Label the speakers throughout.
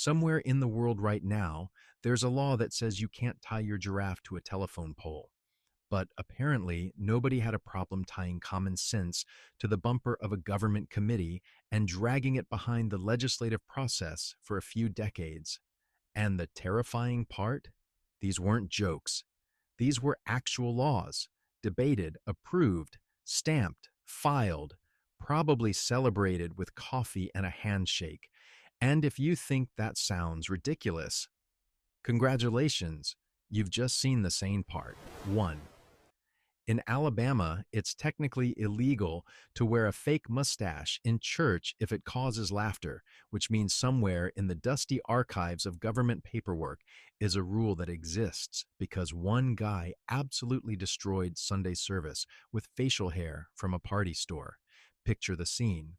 Speaker 1: Somewhere in the world right now, there's a law that says you can't tie your giraffe to a telephone pole. But apparently, nobody had a problem tying common sense to the bumper of a government committee and dragging it behind the legislative process for a few decades. And the terrifying part? These weren't jokes. These were actual laws, debated, approved, stamped, filed, probably celebrated with coffee and a handshake. And if you think that sounds ridiculous, congratulations, you've just seen the sane part. 1. In Alabama, it's technically illegal to wear a fake mustache in church if it causes laughter, which means somewhere in the dusty archives of government paperwork is a rule that exists because one guy absolutely destroyed Sunday service with facial hair from a party store. Picture the scene.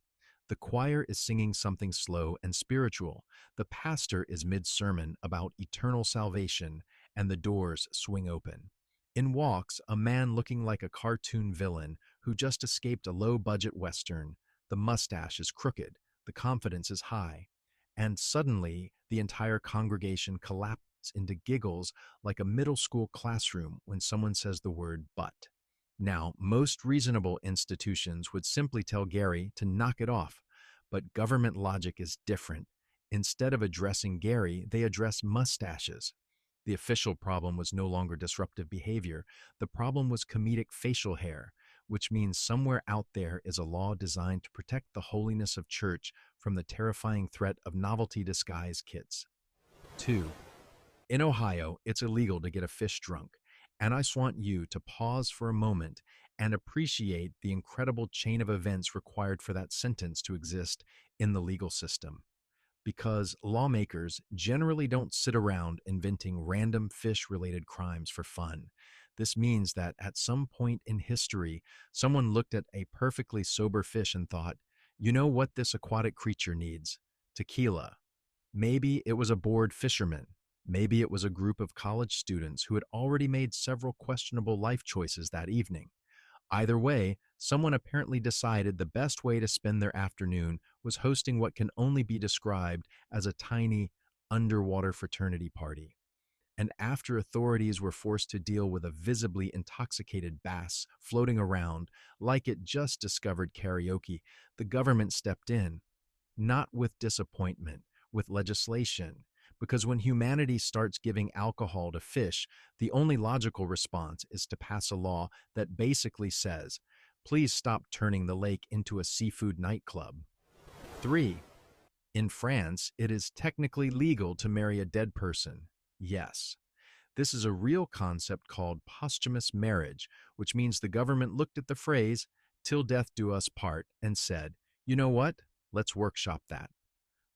Speaker 1: The choir is singing something slow and spiritual. The pastor is mid-sermon about eternal salvation, and the doors swing open. In walks a man looking like a cartoon villain who just escaped a low-budget Western. The mustache is crooked, the confidence is high, and suddenly the entire congregation collapses into giggles like a middle school classroom when someone says the word but. Now, most reasonable institutions would simply tell Gary to knock it off, but government logic is different. Instead of addressing Gary, they address mustaches. The official problem was no longer disruptive behavior. The problem was comedic facial hair, which means somewhere out there is a law designed to protect the holiness of church from the terrifying threat of novelty disguise kits. 2. In Ohio, it's illegal to get a fish drunk, and I just want you to pause for a moment and appreciate the incredible chain of events required for that sentence to exist in the legal system. Because lawmakers generally don't sit around inventing random fish-related crimes for fun. This means that at some point in history, someone looked at a perfectly sober fish and thought, you know what this aquatic creature needs? Tequila. Maybe it was a bored fisherman. Maybe it was a group of college students who had already made several questionable life choices that evening. Either way, someone apparently decided the best way to spend their afternoon was hosting what can only be described as a tiny, underwater fraternity party. And after authorities were forced to deal with a visibly intoxicated bass floating around like it just discovered karaoke, the government stepped in, not with disappointment, with legislation. Because when humanity starts giving alcohol to fish, the only logical response is to pass a law that basically says, please stop turning the lake into a seafood nightclub. 3. In France, it is technically legal to marry a dead person. Yes. This is a real concept called posthumous marriage, which means the government looked at the phrase, till death do us part, and said, you know what? Let's workshop that.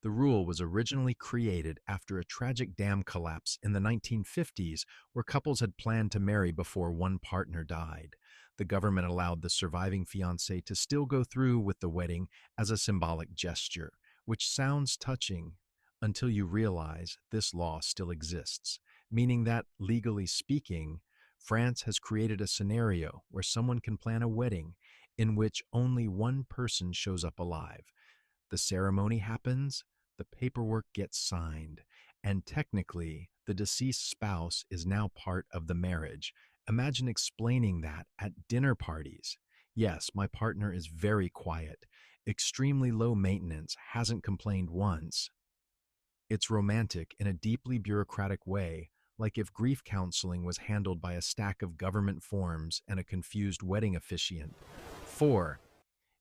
Speaker 1: The rule was originally created after a tragic dam collapse in the 1950s where couples had planned to marry before one partner died. The government allowed the surviving fiancé to still go through with the wedding as a symbolic gesture, which sounds touching until you realize this law still exists, meaning that, legally speaking, France has created a scenario where someone can plan a wedding in which only one person shows up alive. The ceremony happens, the paperwork gets signed, and technically, the deceased spouse is now part of the marriage. Imagine explaining that at dinner parties. Yes, my partner is very quiet, extremely low maintenance, hasn't complained once. It's romantic in a deeply bureaucratic way, like if grief counseling was handled by a stack of government forms and a confused wedding officiant. 4.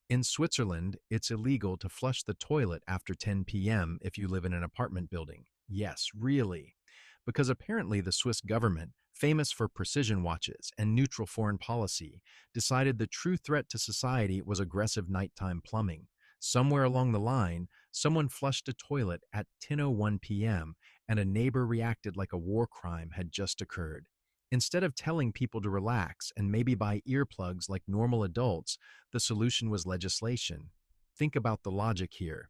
Speaker 1: In Switzerland, it's illegal to flush the toilet after 10 p.m. if you live in an apartment building. Yes, really. Because apparently the Swiss government, famous for precision watches and neutral foreign policy, decided the true threat to society was aggressive nighttime plumbing. Somewhere along the line, someone flushed a toilet at 10:01 p.m., and a neighbor reacted like a war crime had just occurred. Instead of telling people to relax and maybe buy earplugs like normal adults, the solution was legislation. Think about the logic here.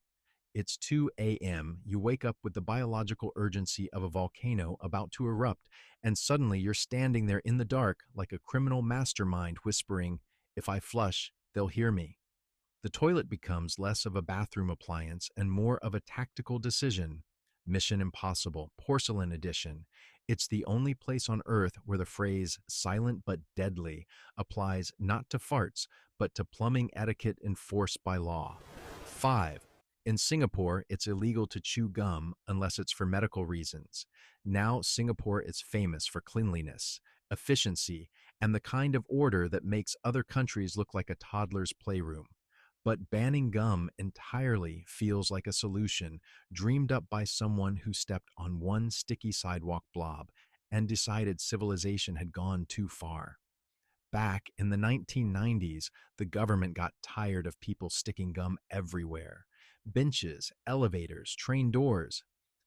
Speaker 1: It's 2 a.m., you wake up with the biological urgency of a volcano about to erupt, and suddenly you're standing there in the dark like a criminal mastermind whispering, if I flush, they'll hear me. The toilet becomes less of a bathroom appliance and more of a tactical decision. Mission Impossible, Porcelain Edition. It's the only place on Earth where the phrase silent but deadly applies not to farts, but to plumbing etiquette enforced by law. 5. In Singapore, it's illegal to chew gum unless it's for medical reasons. Now, Singapore is famous for cleanliness, efficiency, and the kind of order that makes other countries look like a toddler's playroom. But banning gum entirely feels like a solution dreamed up by someone who stepped on one sticky sidewalk blob and decided civilization had gone too far. Back in the 1990s, the government got tired of people sticking gum everywhere. Benches, elevators, train doors.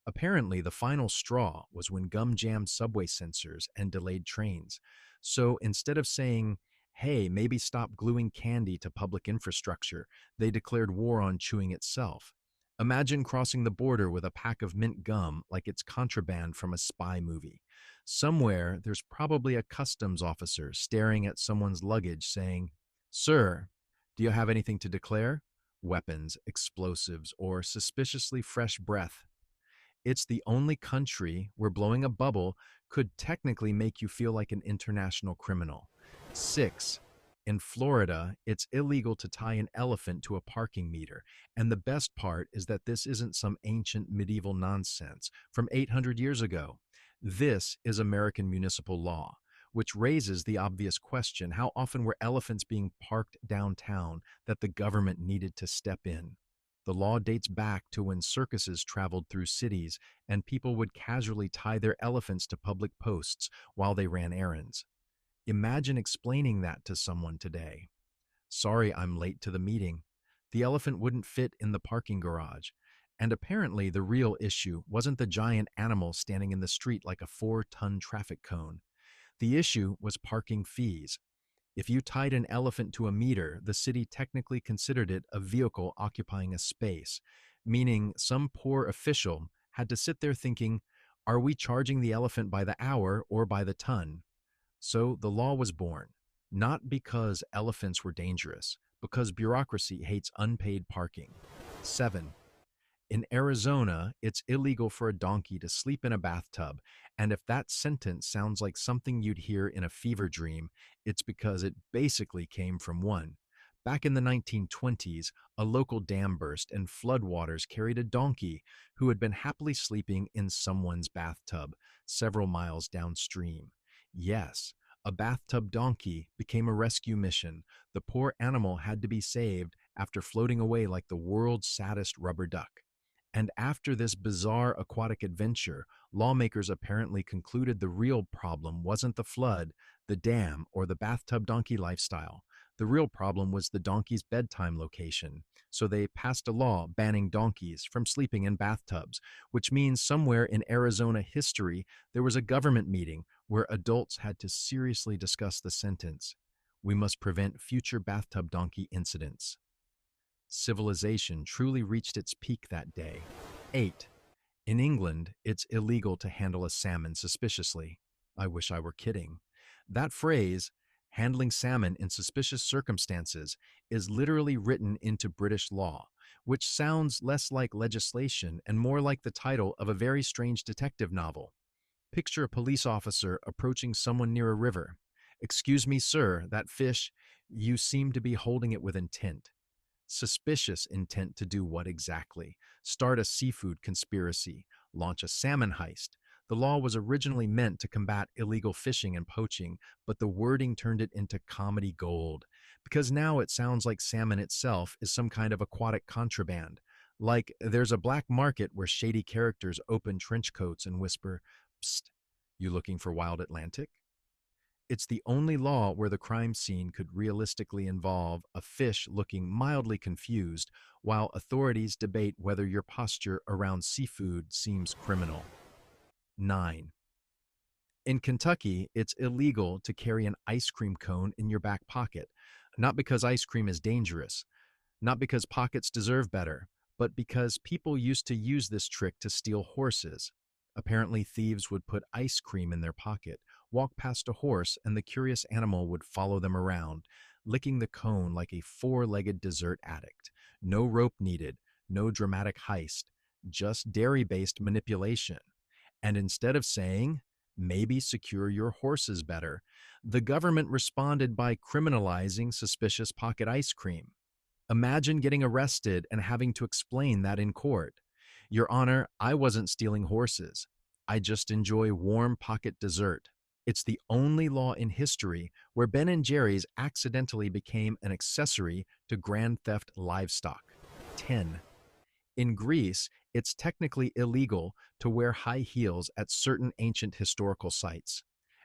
Speaker 1: Apparently, the final straw was when gum jammed subway sensors and delayed trains. So instead of saying, hey, maybe stop gluing candy to public infrastructure, they declared war on chewing itself. Imagine crossing the border with a pack of mint gum like it's contraband from a spy movie. Somewhere, there's probably a customs officer staring at someone's luggage saying, Sir, do you have anything to declare? Weapons, explosives, or suspiciously fresh breath. It's the only country where blowing a bubble could technically make you feel like an international criminal. 6. In Florida, it's illegal to tie an elephant to a parking meter. And the best part is that this isn't some ancient medieval nonsense from 800 years ago. This is American municipal law, which raises the obvious question: how often were elephants being parked downtown that the government needed to step in? The law dates back to when circuses traveled through cities and people would casually tie their elephants to public posts while they ran errands. Imagine explaining that to someone today. Sorry, I'm late to the meeting. The elephant wouldn't fit in the parking garage. And apparently, the real issue wasn't the giant animal standing in the street like a 4-ton traffic cone. The issue was parking fees. If you tied an elephant to a meter, the city technically considered it a vehicle occupying a space, meaning some poor official had to sit there thinking, are we charging the elephant by the hour or by the ton? So the law was born, not because elephants were dangerous, because bureaucracy hates unpaid parking. 7. In Arizona, it's illegal for a donkey to sleep in a bathtub, and if that sentence sounds like something you'd hear in a fever dream, it's because it basically came from one. Back in the 1920s, a local dam burst and floodwaters carried a donkey who had been happily sleeping in someone's bathtub several miles downstream. Yes, a bathtub donkey became a rescue mission. The poor animal had to be saved after floating away like the world's saddest rubber duck. And after this bizarre aquatic adventure, lawmakers apparently concluded the real problem wasn't the flood, the dam, or the bathtub donkey lifestyle. The real problem was the donkey's bedtime location. So they passed a law banning donkeys from sleeping in bathtubs, which means somewhere in Arizona history, there was a government meeting where adults had to seriously discuss the sentence: we must prevent future bathtub donkey incidents. Civilization truly reached its peak that day. 8. In England, it's illegal to handle a salmon suspiciously. I wish I were kidding. That phrase, handling salmon in suspicious circumstances, is literally written into British law, which sounds less like legislation and more like the title of a very strange detective novel. Picture a police officer approaching someone near a river. Excuse me, sir, that fish, you seem to be holding it with intent. Suspicious intent to do what exactly? Start a seafood conspiracy, launch a salmon heist. The law was originally meant to combat illegal fishing and poaching, but the wording turned it into comedy gold. Because now it sounds like salmon itself is some kind of aquatic contraband. Like there's a black market where shady characters open trench coats and whisper, Psst, you looking for wild Atlantic? It's the only law where the crime scene could realistically involve a fish looking mildly confused, while authorities debate whether your posture around seafood seems criminal. 9. In Kentucky, it's illegal to carry an ice cream cone in your back pocket, not because ice cream is dangerous, not because pockets deserve better, but because people used to use this trick to steal horses. Apparently, thieves would put ice cream in their pocket, walk past a horse, and the curious animal would follow them around, licking the cone like a four-legged dessert addict. No rope needed, no dramatic heist, just dairy-based manipulation. And instead of saying, maybe secure your horses better, the government responded by criminalizing suspicious pocket ice cream. Imagine getting arrested and having to explain that in court. Your Honor, I wasn't stealing horses. I just enjoy warm pocket dessert. It's the only law in history where Ben and Jerry's accidentally became an accessory to grand theft livestock. 10. In Greece, it's technically illegal to wear high heels at certain ancient historical sites.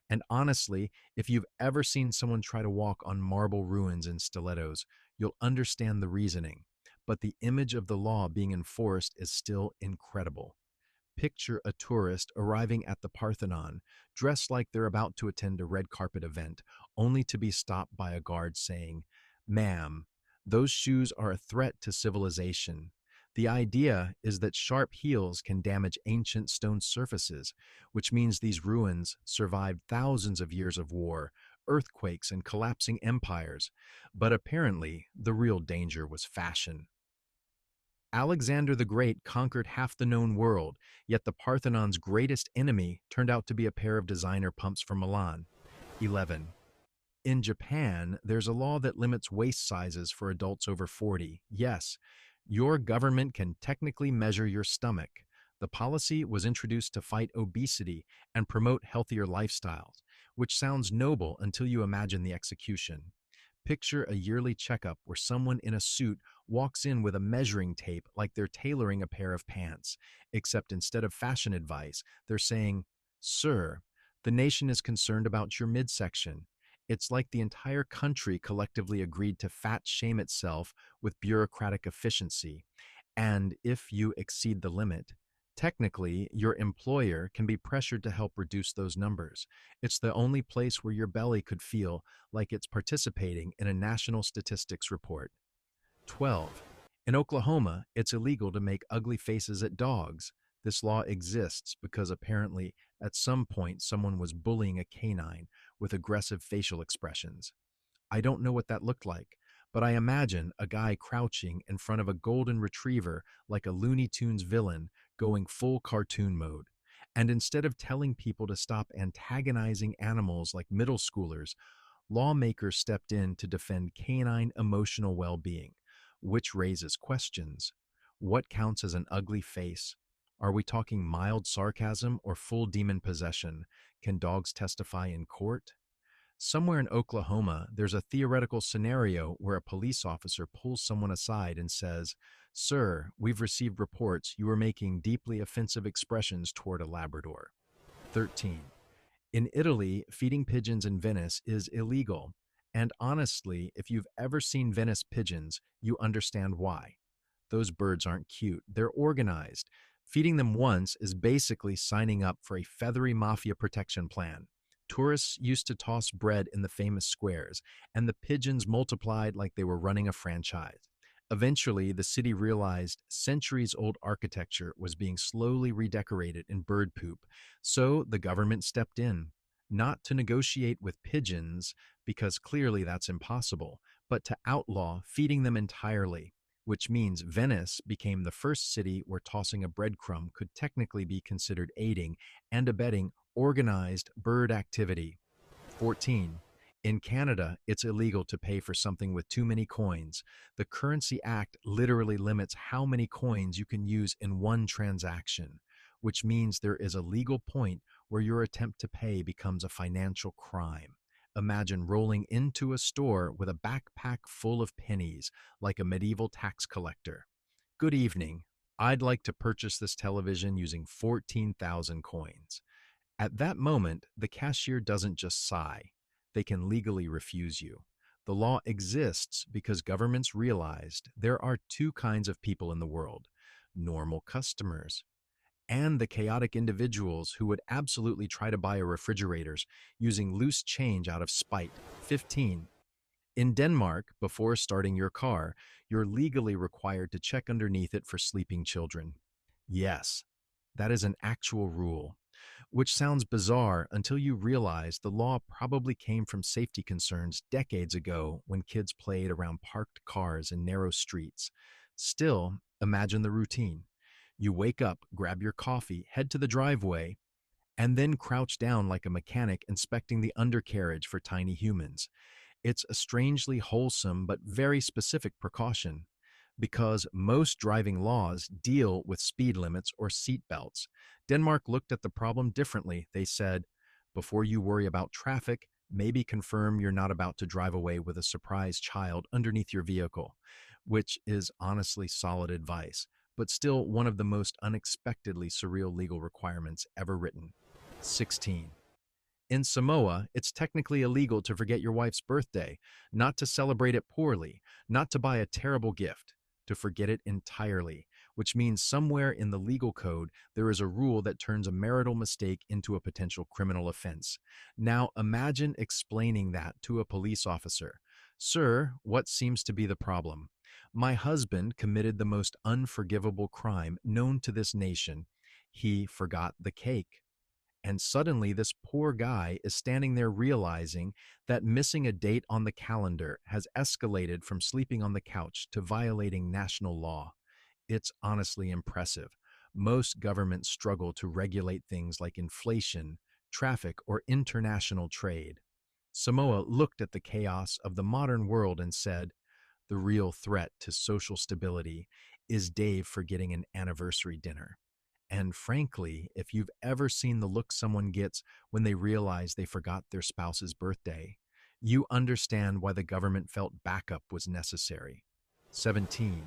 Speaker 1: And honestly, if you've ever seen someone try to walk on marble ruins in stilettos, you'll understand the reasoning. But the image of the law being enforced is still incredible. Picture a tourist arriving at the Parthenon, dressed like they're about to attend a red carpet event, only to be stopped by a guard saying, "Ma'am, those shoes are a threat to civilization." The idea is that sharp heels can damage ancient stone surfaces, which means these ruins survived thousands of years of war, earthquakes, and collapsing empires. But apparently, the real danger was fashion. Alexander the Great conquered half the known world, yet the Parthenon's greatest enemy turned out to be a pair of designer pumps from Milan. 11. In Japan, there's a law that limits waist sizes for adults over 40. Yes, your government can technically measure your stomach. The policy was introduced to fight obesity and promote healthier lifestyles, which sounds noble until you imagine the execution. Picture a yearly checkup where someone in a suit walks in with a measuring tape like they're tailoring a pair of pants, except instead of fashion advice, they're saying, "Sir, the nation is concerned about your midsection." It's like the entire country collectively agreed to fat shame itself with bureaucratic efficiency. And if you exceed the limit, technically, your employer can be pressured to help reduce those numbers. It's the only place where your belly could feel like it's participating in a national statistics report. 12. In Oklahoma, it's illegal to make ugly faces at dogs. This law exists because apparently at some point someone was bullying a canine with aggressive facial expressions. I don't know what that looked like, but I imagine a guy crouching in front of a golden retriever like a Looney Tunes villain going full cartoon mode. And instead of telling people to stop antagonizing animals like middle schoolers, lawmakers stepped in to defend canine emotional well-being, which raises questions. What counts as an ugly face? Are we talking mild sarcasm or full demon possession? Can dogs testify in court? Somewhere in Oklahoma, there's a theoretical scenario where a police officer pulls someone aside and says, "Sir, we've received reports you are making deeply offensive expressions toward a Labrador." 13. In Italy, feeding pigeons in Venice is illegal. And honestly, if you've ever seen Venice pigeons, you understand why. Those birds aren't cute, they're organized. Feeding them once is basically signing up for a feathery mafia protection plan. Tourists used to toss bread in the famous squares, and the pigeons multiplied like they were running a franchise. Eventually, the city realized centuries-old architecture was being slowly redecorated in bird poop, so the government stepped in, not to negotiate with pigeons, because clearly that's impossible, but to outlaw feeding them entirely, which means Venice became the first city where tossing a breadcrumb could technically be considered aiding and abetting organized bird activity. 14. In Canada, it's illegal to pay for something with too many coins. The Currency Act literally limits how many coins you can use in one transaction, which means there is a legal point where your attempt to pay becomes a financial crime. Imagine rolling into a store with a backpack full of pennies, like a medieval tax collector. "Good evening. I'd like to purchase this television using 14,000 coins." At that moment, the cashier doesn't just sigh. They can legally refuse you. The law exists because governments realized there are two kinds of people in the world: normal customers and the chaotic individuals who would absolutely try to buy a refrigerator using loose change out of spite. 15. In Denmark, before starting your car, you're legally required to check underneath it for sleeping children. Yes, that is an actual rule, which sounds bizarre until you realize the law probably came from safety concerns decades ago when kids played around parked cars in narrow streets. Still, imagine the routine. You wake up, grab your coffee, head to the driveway, and then crouch down like a mechanic inspecting the undercarriage for tiny humans. It's a strangely wholesome but very specific precaution because most driving laws deal with speed limits or seat belts. Denmark looked at the problem differently. They said, before you worry about traffic, maybe confirm you're not about to drive away with a surprise child underneath your vehicle, which is honestly solid advice, but still one of the most unexpectedly surreal legal requirements ever written. 16. In Samoa, it's technically illegal to forget your wife's birthday, not to celebrate it poorly, not to buy a terrible gift, to forget it entirely, which means somewhere in the legal code there is a rule that turns a marital mistake into a potential criminal offense. Now imagine explaining that to a police officer. Sir, what seems to be the problem? My husband committed the most unforgivable crime known to this nation. He forgot the cake. And suddenly, this poor guy is standing there realizing that missing a date on the calendar has escalated from sleeping on the couch to violating national law. It's honestly impressive. Most governments struggle to regulate things like inflation, traffic, or international trade. Samoa looked at the chaos of the modern world and said, the real threat to social stability is Dave forgetting an anniversary dinner. And frankly, if you've ever seen the look someone gets when they realize they forgot their spouse's birthday, you understand why the government felt backup was necessary. 17.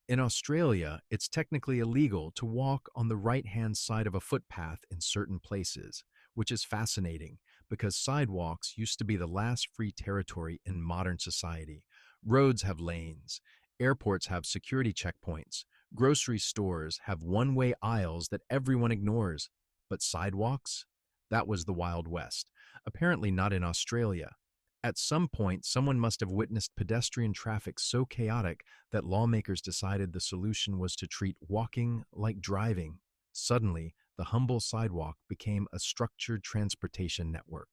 Speaker 1: In Australia, it's technically illegal to walk on the right-hand side of a footpath in certain places, which is fascinating because sidewalks used to be the last free territory in modern society. Roads have lanes, airports have security checkpoints, grocery stores have one-way aisles that everyone ignores. But sidewalks? That was the Wild West. Apparently not in Australia. At some point, someone must have witnessed pedestrian traffic so chaotic that lawmakers decided the solution was to treat walking like driving. Suddenly, the humble sidewalk became a structured transportation network.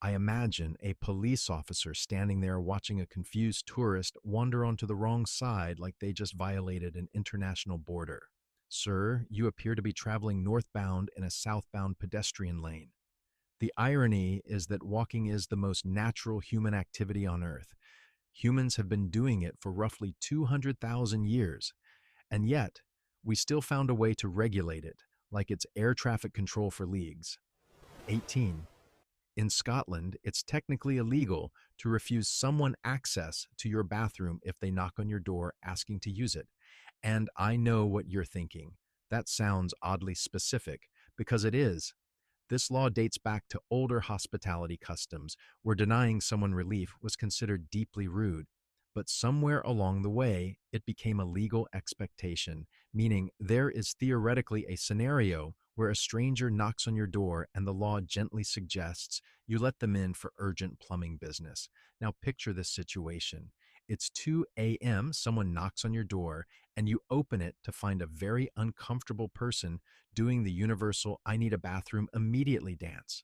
Speaker 1: I imagine a police officer standing there watching a confused tourist wander onto the wrong side like they just violated an international border. Sir, you appear to be traveling northbound in a southbound pedestrian lane. The irony is that walking is the most natural human activity on Earth. Humans have been doing it for roughly 200,000 years, and yet we still found a way to regulate it, like it's air traffic control for leagues. 18. In Scotland, it's technically illegal to refuse someone access to your bathroom if they knock on your door asking to use it. And I know what you're thinking. That sounds oddly specific, because it is. This law dates back to older hospitality customs, where denying someone relief was considered deeply rude. But somewhere along the way, it became a legal expectation, meaning there is theoretically a scenario where a stranger knocks on your door and the law gently suggests you let them in for urgent plumbing business. Now picture this situation. It's 2 a.m., someone knocks on your door, and you open it to find a very uncomfortable person doing the universal "I need a bathroom immediately" dance.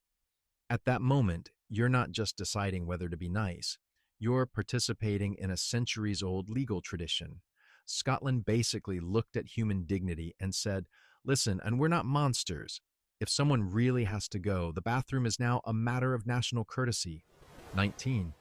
Speaker 1: At that moment, you're not just deciding whether to be nice, you're participating in a centuries-old legal tradition. Scotland basically looked at human dignity and said, listen, and we're not monsters. If someone really has to go, the bathroom is now a matter of national courtesy. 19.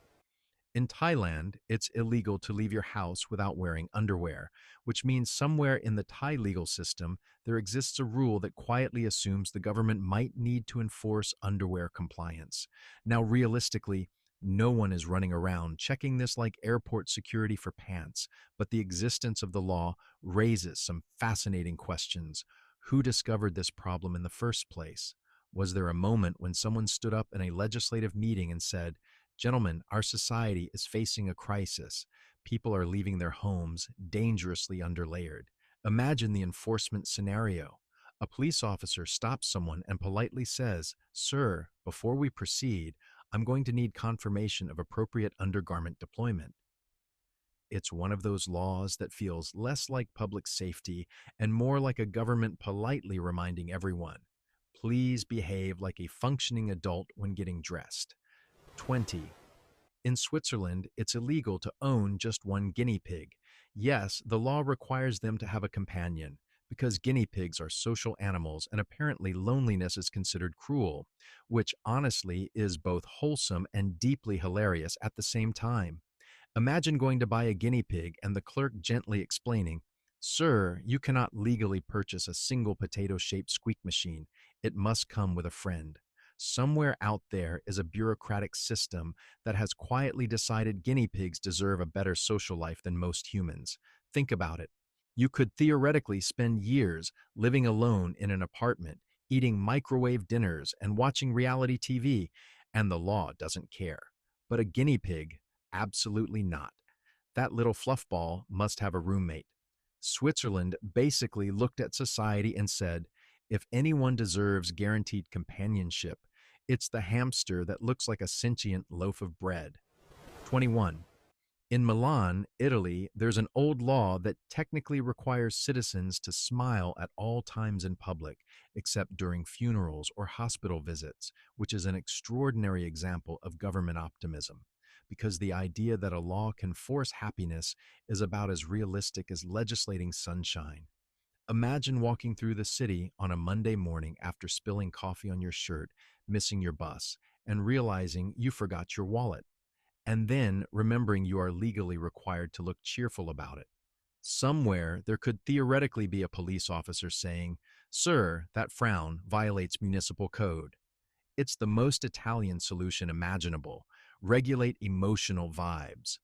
Speaker 1: In Thailand, it's illegal to leave your house without wearing underwear, which means somewhere in the Thai legal system, there exists a rule that quietly assumes the government might need to enforce underwear compliance. Now, realistically, no one is running around checking this like airport security for pants, but the existence of the law raises some fascinating questions. Who discovered this problem in the first place? Was there a moment when someone stood up in a legislative meeting and said, gentlemen, our society is facing a crisis. People are leaving their homes dangerously underlayered. Imagine the enforcement scenario. A police officer stops someone and politely says, sir, before we proceed, I'm going to need confirmation of appropriate undergarment deployment. It's one of those laws that feels less like public safety and more like a government politely reminding everyone, please behave like a functioning adult when getting dressed. 20. In Switzerland, it's illegal to own just one guinea pig. Yes, the law requires them to have a companion, because guinea pigs are social animals and apparently loneliness is considered cruel, which honestly is both wholesome and deeply hilarious at the same time. Imagine going to buy a guinea pig and the clerk gently explaining, "Sir, you cannot legally purchase a single potato shaped squeak machine. It must come with a friend." Somewhere out there is a bureaucratic system that has quietly decided guinea pigs deserve a better social life than most humans. Think about it. You could theoretically spend years living alone in an apartment, eating microwave dinners and watching reality TV, and the law doesn't care. But a guinea pig, absolutely not. That little fluffball must have a roommate. Switzerland basically looked at society and said, if anyone deserves guaranteed companionship, it's the hamster that looks like a sentient loaf of bread. 21. In Milan, Italy, there's an old law that technically requires citizens to smile at all times in public, except during funerals or hospital visits, which is an extraordinary example of government optimism, because the idea that a law can force happiness is about as realistic as legislating sunshine. Imagine walking through the city on a Monday morning after spilling coffee on your shirt, missing your bus, and realizing you forgot your wallet, and then remembering you are legally required to look cheerful about it. Somewhere, there could theoretically be a police officer saying, "Sir, that frown violates municipal code." It's the most Italian solution imaginable. Regulate emotional vibes.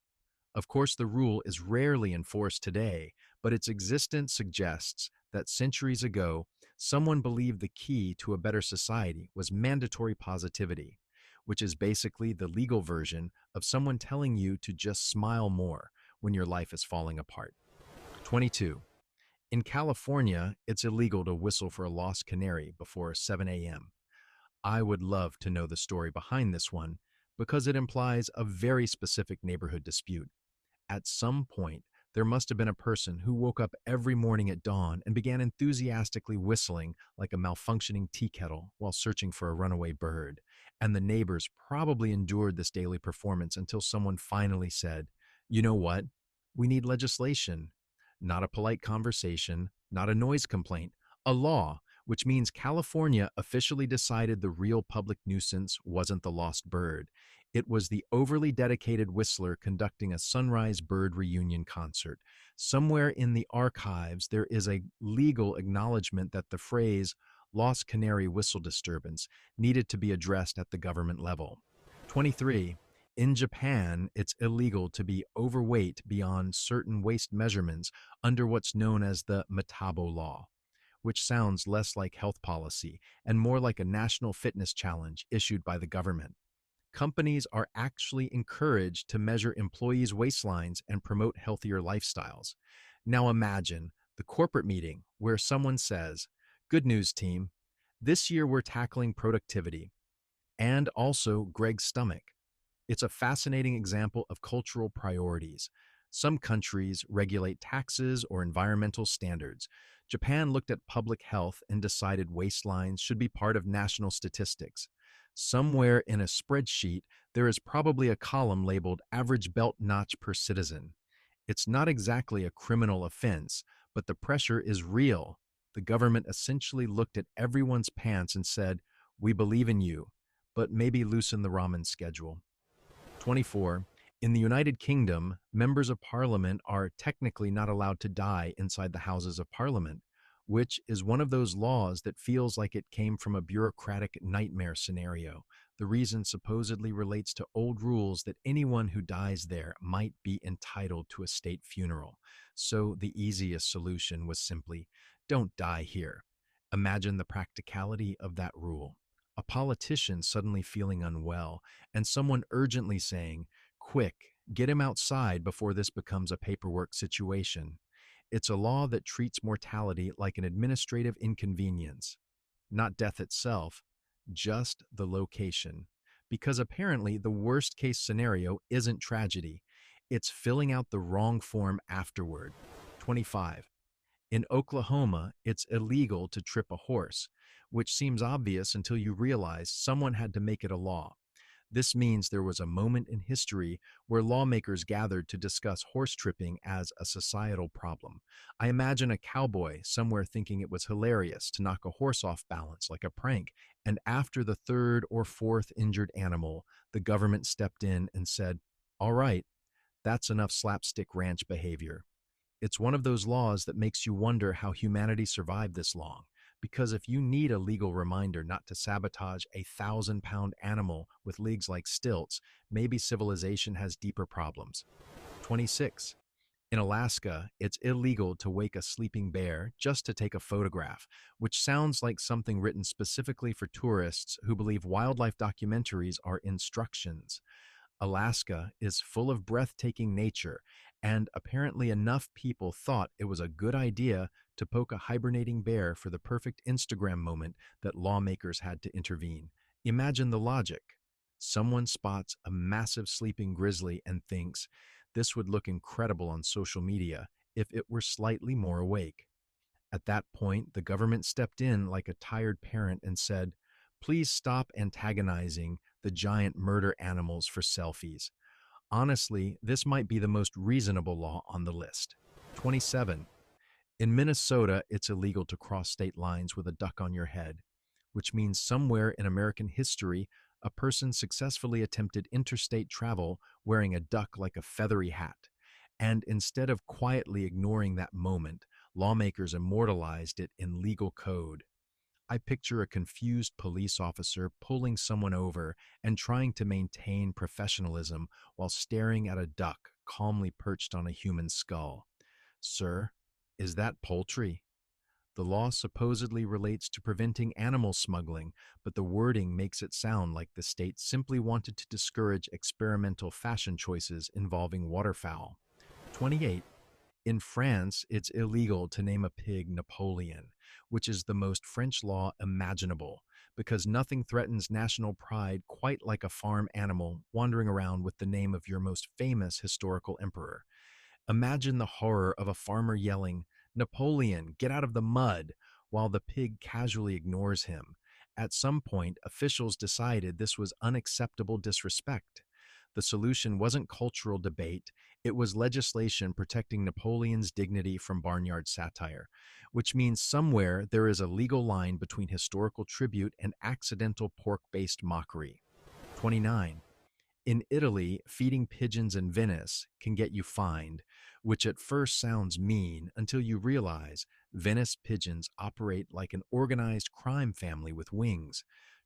Speaker 1: Of course, the rule is rarely enforced today, but its existence suggests that centuries ago, someone believed the key to a better society was mandatory positivity, which is basically the legal version of someone telling you to just smile more when your life is falling apart. 22. In California, it's illegal to whistle for a lost canary before 7 a.m. I would love to know the story behind this one because it implies a very specific neighborhood dispute. At some point, there must have been a person who woke up every morning at dawn and began enthusiastically whistling like a malfunctioning tea kettle while searching for a runaway bird. And the neighbors probably endured this daily performance until someone finally said, "You know what? We need legislation. Not a polite conversation, not a noise complaint, a law," which means California officially decided the real public nuisance wasn't the lost bird. It was the overly dedicated whistler conducting a sunrise bird reunion concert. Somewhere in the archives, there is a legal acknowledgement that the phrase lost canary whistle disturbance needed to be addressed at the government level. 23. In Japan, it's illegal to be overweight beyond certain waist measurements under what's known as the Metabo Law, which sounds less like health policy and more like a national fitness challenge issued by the government. Companies are actually encouraged to measure employees' waistlines and promote healthier lifestyles. Now imagine the corporate meeting where someone says, "Good news, team. This year we're tackling productivity and also Greg's stomach." It's a fascinating example of cultural priorities. Some countries regulate taxes or environmental standards. Japan looked at public health and decided waistlines should be part of national statistics. Somewhere in a spreadsheet, there is probably a column labeled average belt notch per citizen. It's not exactly a criminal offense, but the pressure is real. The government essentially looked at everyone's pants and said, "We believe in you, but maybe loosen the ramen schedule." 24. In the United Kingdom, members of parliament are technically not allowed to die inside the Houses of Parliament, which is one of those laws that feels like it came from a bureaucratic nightmare scenario. The reason supposedly relates to old rules that anyone who dies there might be entitled to a state funeral. So the easiest solution was simply, don't die here. Imagine the practicality of that rule. A politician suddenly feeling unwell, and someone urgently saying, "Quick, get him outside before this becomes a paperwork situation." It's a law that treats mortality like an administrative inconvenience, not death itself, just the location. Because apparently the worst case scenario isn't tragedy, it's filling out the wrong form afterward. 25. In Oklahoma, it's illegal to trip a horse, which seems obvious until you realize someone had to make it a law. This means there was a moment in history where lawmakers gathered to discuss horse tripping as a societal problem. I imagine a cowboy somewhere thinking it was hilarious to knock a horse off balance like a prank, and after the third or fourth injured animal, the government stepped in and said, "All right, that's enough slapstick ranch behavior." It's one of those laws that makes you wonder how humanity survived this long. Because if you need a legal reminder not to sabotage a 1,000-pound animal with legs like stilts, maybe civilization has deeper problems. 26. In Alaska, it's illegal to wake a sleeping bear just to take a photograph, which sounds like something written specifically for tourists who believe wildlife documentaries are instructions. Alaska is full of breathtaking nature, and apparently enough people thought it was a good idea to poke a hibernating bear for the perfect Instagram moment that lawmakers had to intervene. Imagine the logic. Someone spots a massive sleeping grizzly and thinks, this would look incredible on social media if it were slightly more awake. At that point, the government stepped in like a tired parent and said, please stop antagonizing the giant murder animals for selfies. Honestly, this might be the most reasonable law on the list. 27. In Minnesota, it's illegal to cross state lines with a duck on your head, which means somewhere in American history, a person successfully attempted interstate travel wearing a duck like a feathery hat. And instead of quietly ignoring that moment, lawmakers immortalized it in legal code. I picture a confused police officer pulling someone over and trying to maintain professionalism while staring at a duck calmly perched on a human skull. Sir, is that poultry? The law supposedly relates to preventing animal smuggling, but the wording makes it sound like the state simply wanted to discourage experimental fashion choices involving waterfowl. 28. In France, it's illegal to name a pig Napoleon, which is the most French law imaginable, because nothing threatens national pride quite like a farm animal wandering around with the name of your most famous historical emperor. Imagine the horror of a farmer yelling, Napoleon, get out of the mud, while the pig casually ignores him. At some point, officials decided this was unacceptable disrespect. The solution wasn't cultural debate, it was legislation protecting Napoleon's dignity from barnyard satire, which means somewhere there is a legal line between historical tribute and accidental pork-based mockery. 29. In Italy, feeding pigeons in Venice can get you fined, which at first sounds mean until you realize Venice pigeons operate like an organized crime family with wings.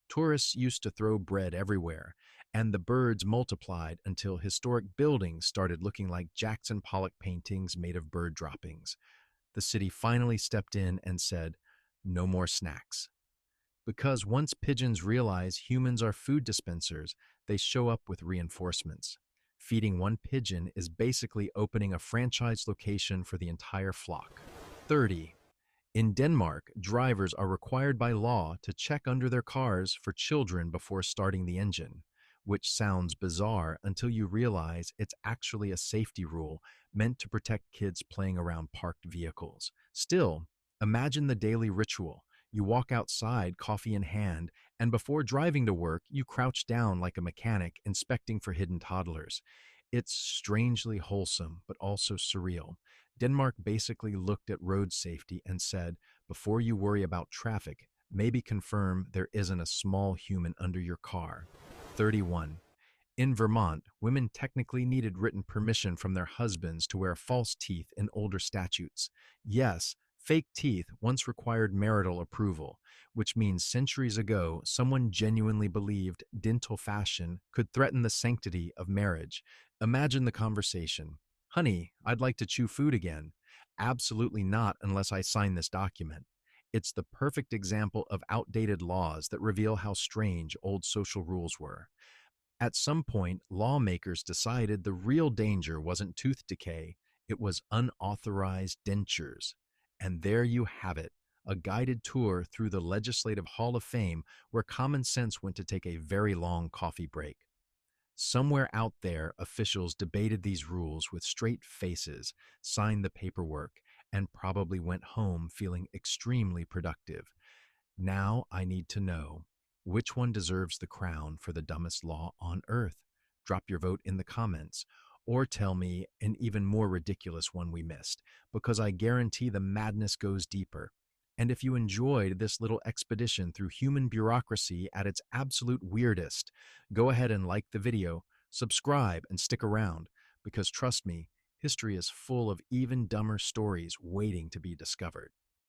Speaker 1: Tourists used to throw bread everywhere, and the birds multiplied until historic buildings started looking like Jackson Pollock paintings made of bird droppings. The city finally stepped in and said, no more snacks. Because once pigeons realize humans are food dispensers, they show up with reinforcements. Feeding one pigeon is basically opening a franchise location for the entire flock. 30. In Denmark, drivers are required by law to check under their cars for children before starting the engine, which sounds bizarre until you realize it's actually a safety rule meant to protect kids playing around parked vehicles. Still, imagine the daily ritual. You walk outside, coffee in hand, and before driving to work, you crouch down like a mechanic, inspecting for hidden toddlers. It's strangely wholesome, but also surreal. Denmark basically looked at road safety and said, before you worry about traffic, maybe confirm there isn't a small human under your car. 31. In Vermont, women technically needed written permission from their husbands to wear false teeth in older statutes. Yes, fake teeth once required marital approval, which means centuries ago someone genuinely believed dental fashion could threaten the sanctity of marriage. Imagine the conversation. Honey, I'd like to chew food again. Absolutely not unless I sign this document. It's the perfect example of outdated laws that reveal how strange old social rules were. At some point, lawmakers decided the real danger wasn't tooth decay, it was unauthorized dentures. And there you have it, a guided tour through the Legislative Hall of Fame where common sense went to take a very long coffee break. Somewhere out there, officials debated these rules with straight faces, signed the paperwork, and probably went home feeling extremely productive. Now I need to know, Which one deserves the crown for the dumbest law on earth? Drop your vote in the comments, or tell me an even more ridiculous one we missed, because I guarantee the madness goes deeper. And if you enjoyed this little expedition through human bureaucracy at its absolute weirdest, go ahead and like the video, subscribe, and stick around, because trust me, history is full of even dumber stories waiting to be discovered.